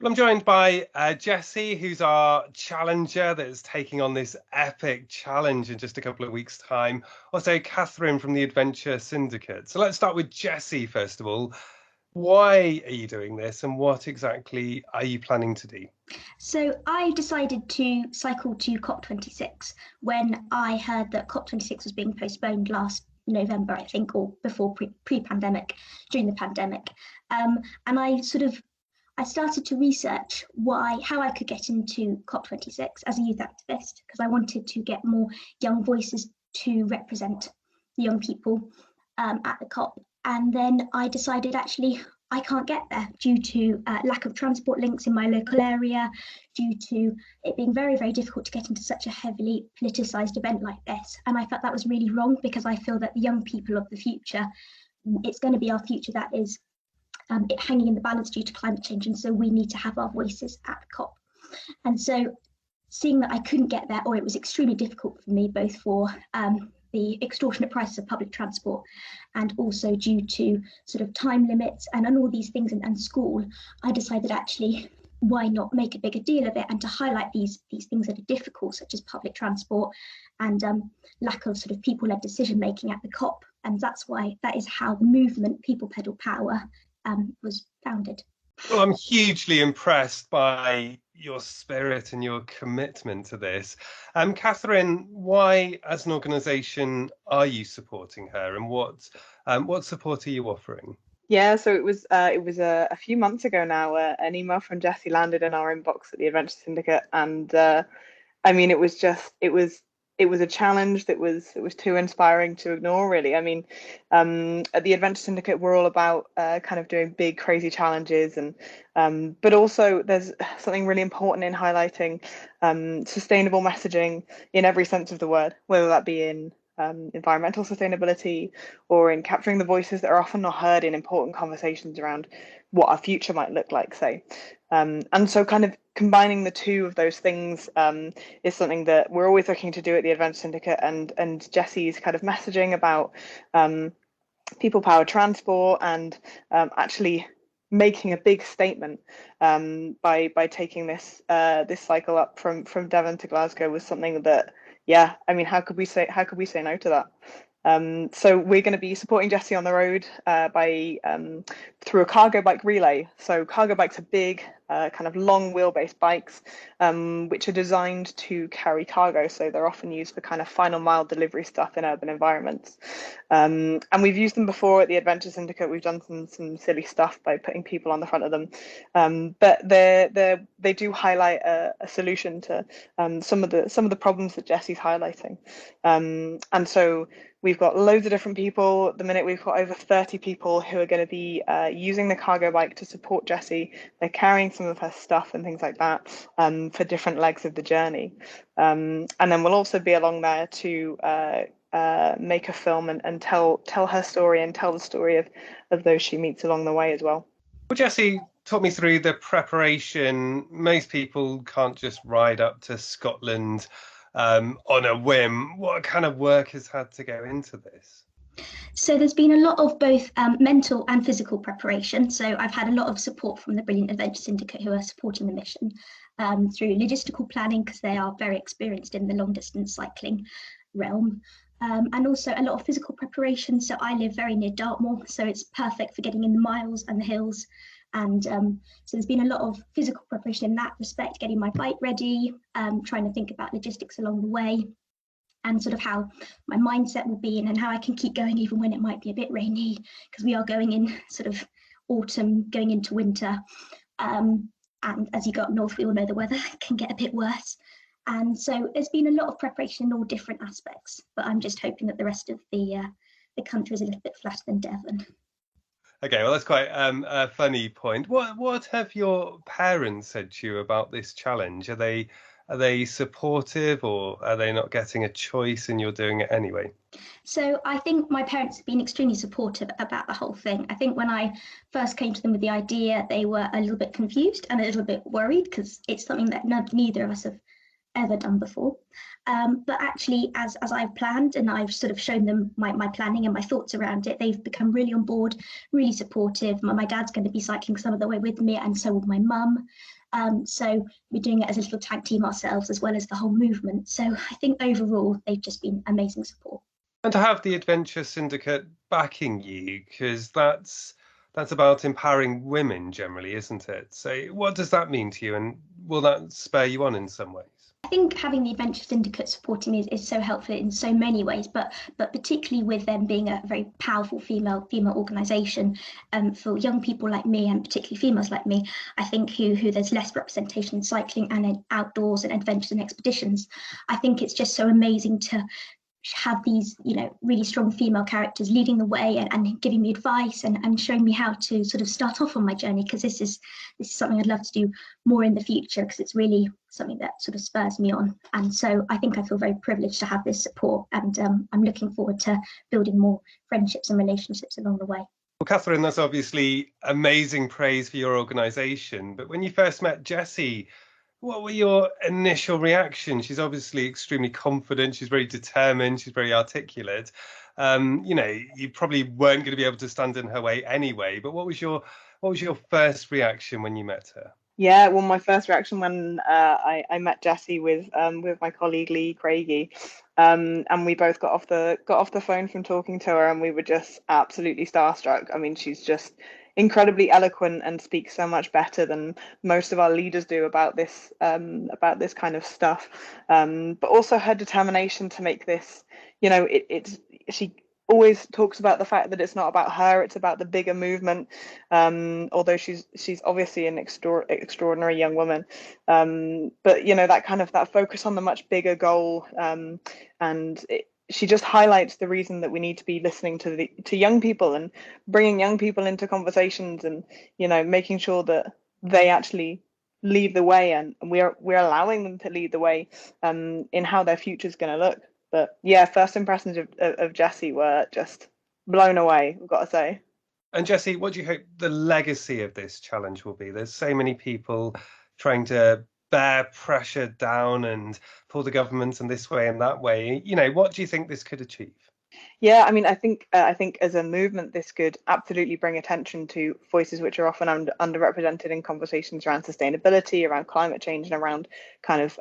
Well, I'm joined by Jessie, who's our challenger that's taking on this epic challenge in just a couple of weeks' time. Also, Catherine from the Adventure Syndicate. So let's start with Jessie, first of all. Why are you doing this and what exactly are you planning to do? So I decided to cycle to COP26 when I heard that COP26 was being postponed last November, I think, or before pre-pandemic, during the pandemic. And I started to research how I could get into COP26 as a youth activist, because I wanted to get more young voices to represent the young people at the COP. And then I decided actually I can't get there due to lack of transport links in my local area, due to it being very, very difficult to get into such a heavily politicised event like this. And I felt that was really wrong because I feel that the young people of the future, it's going to be our future that is hanging in the balance due to climate change. And so we need to have our voices at the COP. And so seeing that I couldn't get there, or it was extremely difficult for me, both for the extortionate prices of public transport and also due to sort of time limits and all these things and school, I decided actually why not make a bigger deal of it and to highlight these things that are difficult, such as public transport and lack of sort of people-led decision making at the COP. And that is how the movement People Pedal Power was founded. Well, I'm hugely impressed by your spirit and your commitment to this. Catherine, why, as an organisation, are you supporting her, and what support are you offering? Yeah, so it was a few months ago now. An email from Jessie landed in our inbox at the Adventure Syndicate, and I mean, it was a challenge that was too inspiring to ignore, really. I mean, at the Adventure Syndicate, we're all about kind of doing big, crazy challenges, and but also there's something really important in highlighting sustainable messaging in every sense of the word, whether that be in environmental sustainability or in capturing the voices that are often not heard in important conversations around what our future might look like, say. And so kind of combining the two of those things is something that we're always looking to do at the Adventure Syndicate, and Jessie's kind of messaging about people powered transport and actually making a big statement by taking this cycle up from Devon to Glasgow was something that, yeah, I mean, how could we say no to that? So we're going to be supporting Jessie on the road by through a cargo bike relay. So cargo bikes are big, kind of long wheelbase bikes, which are designed to carry cargo. So they're often used for kind of final mile delivery stuff in urban environments. And we've used them before at the Adventure Syndicate. We've done some silly stuff by putting people on the front of them. But they do highlight a solution to some of the problems that Jessie's highlighting. And so we've got loads of different people. At the minute, we've got over 30 people who are going to be using the cargo bike to support Jessie. They're carrying some of her stuff and things like that for different legs of the journey. And then we'll also be along there to make a film and tell her story and tell the story of those she meets along the way as well. Well, Jessie, talk me through the preparation. Most people can't just ride up to Scotland on a whim. What kind of work has had to go into this? So there's been a lot of both mental and physical preparation. So I've had a lot of support from the Brilliant Adventure Syndicate who are supporting the mission through logistical planning, because they are very experienced in the long distance cycling realm. And also a lot of physical preparation. So I live very near Dartmoor, so it's perfect for getting in the miles and the hills. And so there's been a lot of physical preparation in that respect, getting my bike ready, trying to think about logistics along the way, and sort of how my mindset will be and how I can keep going even when it might be a bit rainy, because we are going in sort of autumn, going into winter. And as you go up north, we all know the weather can get a bit worse. And so there's been a lot of preparation in all different aspects, but I'm just hoping that the rest of the country is a little bit flatter than Devon. Okay, well, that's quite a funny point. What have your parents said to you about this challenge? Are they supportive, or are they not getting a choice and you're doing it anyway? So I think my parents have been extremely supportive about the whole thing. I think when I first came to them with the idea, they were a little bit confused and a little bit worried, because it's something that neither of us have ever done before. But actually, as I've planned and I've sort of shown them my planning and my thoughts around it, they've become really on board, really supportive. My dad's going to be cycling some of the way with me, and so will my mum. So we're doing it as a little tag team ourselves, as well as the whole movement. So I think overall, they've just been amazing support. And to have the Adventure Syndicate backing you, because that's about empowering women generally, isn't it? So what does that mean to you, and will that spur you on in some ways? I think having the Adventure Syndicate supporting me is so helpful in so many ways, but particularly with them being a very powerful female organisation, for young people like me, and particularly females like me, I think who there's less representation in cycling and in outdoors and adventures and expeditions. I think it's just so amazing to have these, really strong female characters leading the way and giving me advice and showing me how to sort of start off on my journey, because this is something I'd love to do more in the future, because it's really something that sort of spurs me on. And so I think I feel very privileged to have this support, and I'm looking forward to building more friendships and relationships along the way. Well, Catherine, that's obviously amazing praise for your organisation. But when you first met Jessie, what were your initial reactions? She's obviously extremely confident. She's very determined. She's very articulate. You probably weren't going to be able to stand in her way anyway. But what was your first reaction when you met her? Yeah, well, my first reaction when I met Jessie with my colleague Lee Craigie, and we both got off the phone from talking to her, and we were just absolutely starstruck. I mean, she's just incredibly eloquent and speaks so much better than most of our leaders do about this kind of stuff. But also her determination to make this, she always talks about the fact that it's not about her, it's about the bigger movement. Although she's obviously an extraordinary young woman, but that focus on the much bigger goal, she just highlights the reason that we need to be listening to young people and bringing young people into conversations, and making sure that they actually lead the way, and we're allowing them to lead the way in how their future is going to look. But yeah, first impressions of Jessie were just blown away, I've got to say. And Jessie, what do you hope the legacy of this challenge will be? There's so many people trying to bear pressure down and pull the government in this way and that way. What do you think this could achieve? Yeah, I mean, I think as a movement, this could absolutely bring attention to voices which are often underrepresented in conversations around sustainability, around climate change, and around kind of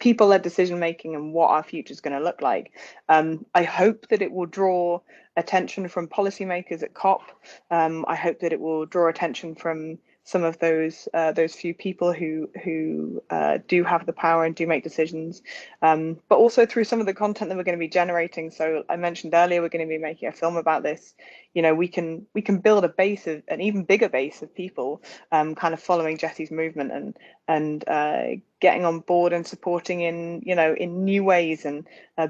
people-led decision making and what our future is going to look like. I hope that it will draw attention from policymakers at COP. I hope that it will draw attention from some of those few people who do have the power and do make decisions, but also through some of the content that we're going to be generating. So I mentioned earlier, we're going to be making a film about this. We can build a base of an even bigger base of people kind of following Jessie's movement and getting on board and supporting in new ways, and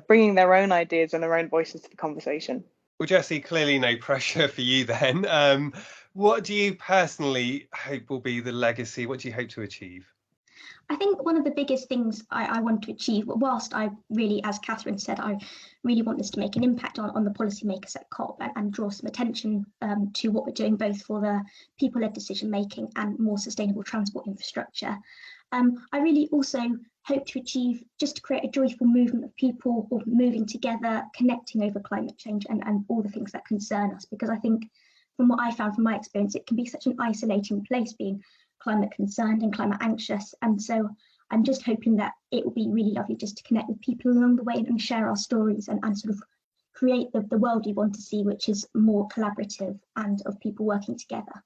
bringing their own ideas and their own voices to the conversation. Well, Jessie, clearly no pressure for you then. What do you personally hope will be the legacy? What do you hope to achieve? I think one of the biggest things I want to achieve, whilst I really, as Catherine said, I really want this to make an impact on the policymakers at COP and draw some attention to what we're doing, both for the people-led decision making and more sustainable transport infrastructure. I really also hope to achieve just to create a joyful movement of people all moving together, connecting over climate change and all the things that concern us, because I think from what I found from my experience, it can be such an isolating place being climate concerned and climate anxious. And so I'm just hoping that it will be really lovely just to connect with people along the way and share our stories and sort of create the world we want to see, which is more collaborative and of people working together.